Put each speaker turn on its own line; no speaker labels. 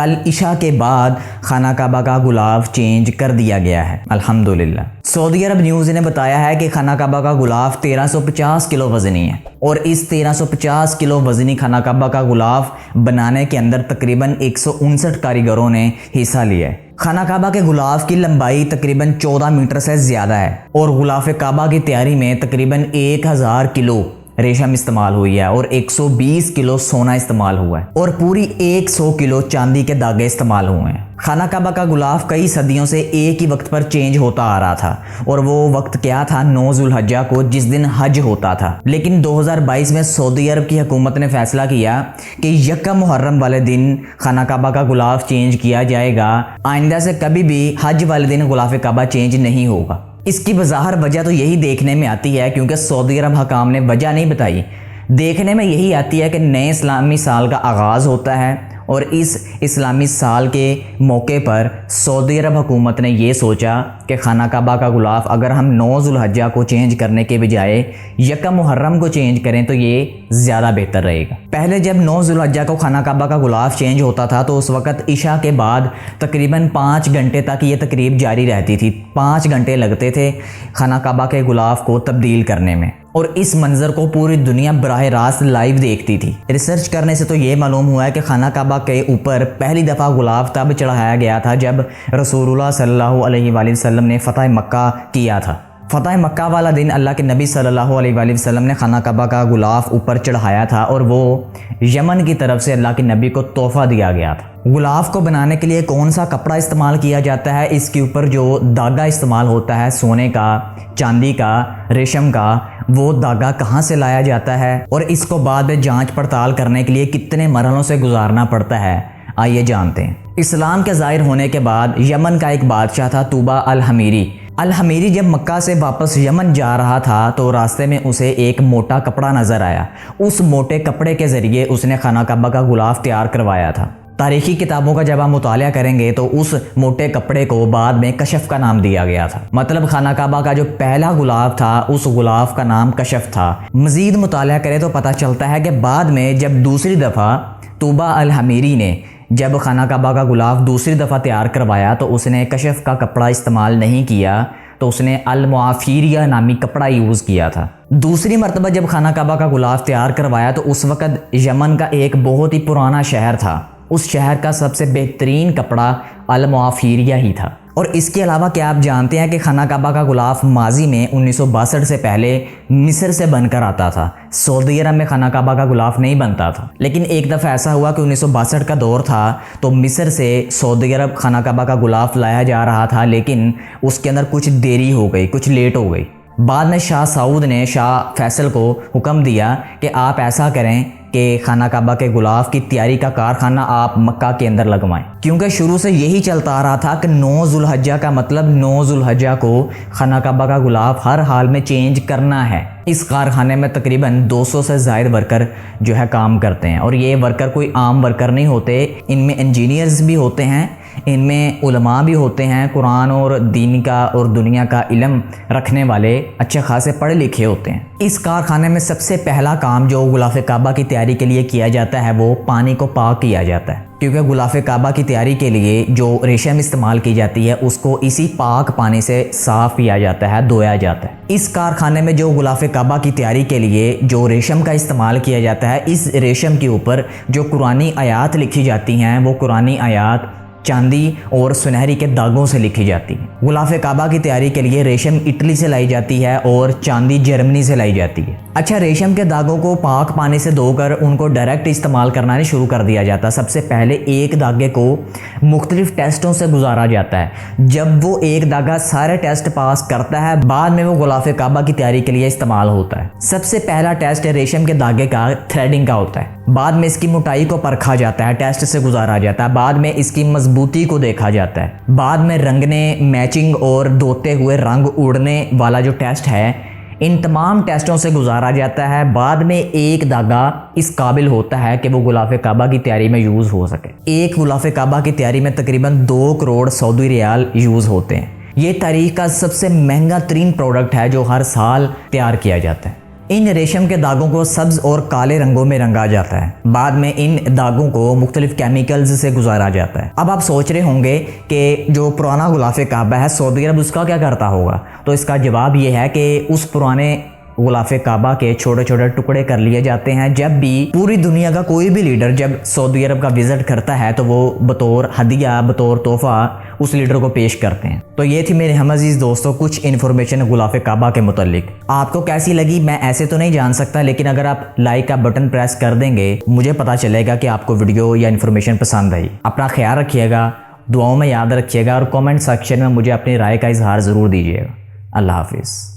कल इशा के बाद खाना काबा का गुलाफ चेंज कर दिया गया है अल्हम्दुलिल्लाह। सऊदी अरब न्यूज़ ने बताया है कि खाना काबा का गुलाफ 1350 किलो वज़नी है और इस 1350 किलो वज़नी खाना काबा का गुलाफ बनाने के अंदर तकरीबन 159 कारीगरों ने हिस्सा लिया है। खाना काबा के गुलाफ की लंबाई तकरीबन 14 मीटर से ज़्यादा है और गुलाफ काबा की तैयारी में तकरीबन 1000 किलो रेशम इस्तेमाल हुई है और 120 किलो सोना इस्तेमाल हुआ है और पूरी 100 किलो चांदी के धागे इस्तेमाल हुए हैं। खाना काबा का गुलाफ कई सदियों से एक ही वक्त पर चेंज होता आ रहा था और वो वक्त क्या था, 9 ज़ुल्हज्जा को, जिस दिन हज होता था। लेकिन 2022 में सऊदी अरब की हुकूमत ने फैसला किया कि यकम मुहर्रम वाले दिन खाना काबा का गुलाफ चेंज किया जाएगा। आइंदा से कभी भी हज वाले दिन गुलाफ काबा चेंज नहीं होगा। इसकी बज़ाहिर वजह तो यही देखने में आती है, क्योंकि सऊदी अरब हकाम ने वजह नहीं बताई, देखने में यही आती है कि नए इस्लामी साल का आगाज़ होता है और इस इस्लामी साल के मौके पर सऊदी अरब हुकूमत ने ये सोचा कि खाना काबा का गुलाफ अगर हम 9 ज़ुल्हज्जा को चेंज करने के बजाय यकम मुहर्रम को चेंज करें तो ये ज़्यादा बेहतर रहेगा। पहले जब 9 ज़ुल्हज्जा को खाना काबा का गुलाफ चेंज होता था तो उस वक़्त इशा के बाद तकरीबन 5 घंटे तक ये तकरीब जारी रहती थी। 5 घंटे लगते थे खाना काबा के गुलाफ को तब्दील करने में और इस मंज़र को पूरी दुनिया बराह रास्त लाइव देखती थी। रिसर्च करने से तो ये मालूम हुआ है कि खाना काबा के ऊपर पहली दफ़ा गुलाफ तब चढ़ाया गया था जब रसूलुल्लाह सल्लल्लाहु अलैहि वसल्लम ने फ़तह मक्का किया था। फ़तह मक्का वाला दिन अल्लाह के नबी सल्लल्लाहु अलैहि वसल्लम ने खाना काबा का गुलाफ ऊपर चढ़ाया था और वो यमन की तरफ से अल्लाह के नबी को तोहफ़ा दिया गया था। गुलाफ को बनाने के लिए कौन सा कपड़ा इस्तेमाल किया जाता है, इसके ऊपर जो धागा इस्तेमाल होता है, सोने का, चांदी का, रेशम का, वो धागा कहाँ से लाया जाता है और इसको बाद में जांच पड़ताल करने के लिए कितने मरहलों से गुजारना पड़ता है, आइए जानते हैं। इस्लाम के ज़ाहिर होने के बाद यमन का एक बादशाह था तूबा अल-हमीरी जब मक्का से वापस यमन जा रहा था तो रास्ते में उसे एक मोटा कपड़ा नज़र आया। उस मोटे कपड़े के ज़रिए उसने खाना काबा का गुलाफ तैयार करवाया था। तारीखी किताबों का जब हम मुतालिया करेंगे तो उस मोटे कपड़े को बाद में कशफ का नाम दिया गया था। मतलब खाना काबा का जो पहला गुलाफ था उस गुलाफ का नाम कशफ था। मज़ीद मुतालिया करें तो पता चलता है कि बाद में जब दूसरी दफ़ा तूबा अल-हमीरी ने जब खाना काबा का गुलाफ दूसरी दफ़ा तैयार करवाया तो उसने कशफ का कपड़ा इस्तेमाल नहीं किया, तो उसने अल-मुआफिरिया नामी कपड़ा यूज़ किया था। दूसरी मरतबा जब खाना काबा का गुलाफ तैयार करवाया तो उस वक़्त यमन का एक बहुत ही पुराना शहर था। उस शहर का सबसे बेहतरीन कपड़ा अल-मुआफिरिया ही था। और इसके अलावा क्या आप जानते हैं कि खाना काबा का गुलाफ माजी में 1962 से पहले मिस्र से बनकर आता था। सऊदी अरब में खाना काबा का गुलाफ नहीं बनता था, लेकिन एक दफ़ा ऐसा हुआ कि 1962 का दौर था तो मिस्र से सऊदी अरब खाना काबा का गुलाफ लाया जा रहा था, लेकिन उसके अंदर कुछ देरी हो गई, कुछ लेट हो गई। बाद में शाह सऊद ने शाह फैसल को हुक्म दिया कि आप ऐसा करें कि खाना काबा के गुलाफ की तैयारी का कारखाना आप मक्का के अंदर लगवाएं, क्योंकि शुरू से यही चलता आ रहा था कि 9 ज़ुल्हज्जा का मतलब 9 ज़ुल्हज्जा को खाना काबा का गुलाफ हर हाल में चेंज करना है। इस कारखाने में तकरीबन 200 से ज़ायद वर्कर जो है काम करते हैं और ये वर्कर कोई आम वर्कर नहीं होते, इनमें इंजीनियर्स भी होते हैं, इनमें उलमा भी होते हैं, कुरान और दीन का और दुनिया का इल्म रखने वाले अच्छे खासे पढ़े लिखे होते हैं। इस कारखाने में सबसे पहला काम जो गुलाफ काबा की तैयारी के लिए किया जाता है वो पानी को पाक किया जाता है, क्योंकि गुलाफ काबा की तैयारी के लिए जो रेशम इस्तेमाल की जाती है उसको इसी पाक पानी से साफ़ किया जाता है, धोया जाता है। इस कारखाने में जो गुलाफ काबा की तैयारी के लिए जो रेशम का इस्तेमाल किया जाता है, इस रेशम के ऊपर जो कुरानी आयात लिखी जाती हैं वो कुरानी आयात चांदी और सुनहरी के दागों से लिखी जाती है। गुलाफ काबा की तैयारी के लिए रेशम इटली से लाई जाती है और चांदी जर्मनी से लाई जाती है। अच्छा, रेशम के दागों को पाक पानी से धोकर उनको डायरेक्ट इस्तेमाल करना नहीं शुरू कर दिया जाता। सबसे पहले एक धागे को मुख्तलिफ टेस्टों से गुजारा जाता है। जब वो एक धागा सारे टेस्ट पास करता है बाद में वो गुलाफ काबा की तैयारी के लिए इस्तेमाल होता है। सबसे पहला टेस्ट रेशम के धागे का थ्रेडिंग का होता है। बाद में इसकी मोटाई को परखा जाता है, टेस्ट से गुजारा जाता है। बाद में इसकी मजबूती को देखा जाता है। बाद में रंगने, मैचिंग और धोते हुए रंग उड़ने वाला जो टेस्ट है, इन तमाम टेस्टों से गुजारा जाता है। बाद में एक धागा इस काबिल होता है कि वो गुलाफ काबा की तैयारी में यूज़ हो सके। एक गुलाफ काबा की तैयारी में तकरीबन 2 करोड़ सऊदी रियाल यूज़ होते हैं। ये तारीख का सबसे महंगा तरीन प्रोडक्ट है जो हर साल तैयार किया जाता है। इन रेशम के दागों को सब्ज और काले रंगों में रंगा जाता है। बाद में इन दागों को मुख्तलिफ केमिकल्स से गुजारा जाता है। अब आप सोच रहे होंगे कि जो पुराना गुलाफ काबा है सऊदी अरब उसका क्या करता होगा, तो इसका जवाब ये है कि उस पुराने गुलाफ काबा के छोटे छोटे टुकड़े कर लिए जाते हैं। जब भी पूरी दुनिया का कोई भी लीडर जब सऊदी अरब का विजिट करता है तो वो बतौर हदिया, बतौर तोहफा उस लीडर को पेश करते हैं। तो ये थी मेरे हम अजीज दोस्तों कुछ इन्फॉर्मेशन गुलाफ काबा के मुतालिक। आपको कैसी लगी मैं ऐसे तो नहीं जान सकता, लेकिन अगर आप लाइक का बटन प्रेस कर देंगे मुझे पता चलेगा कि आपको वीडियो या इन्फॉर्मेशन पसंद आई। अपना ख्याल रखिएगा, दुआओं में याद रखिएगा और कमेंट सेक्शन में मुझे अपनी राय का इजहार ज़रूर दीजिएगा। अल्लाह हाफिज़।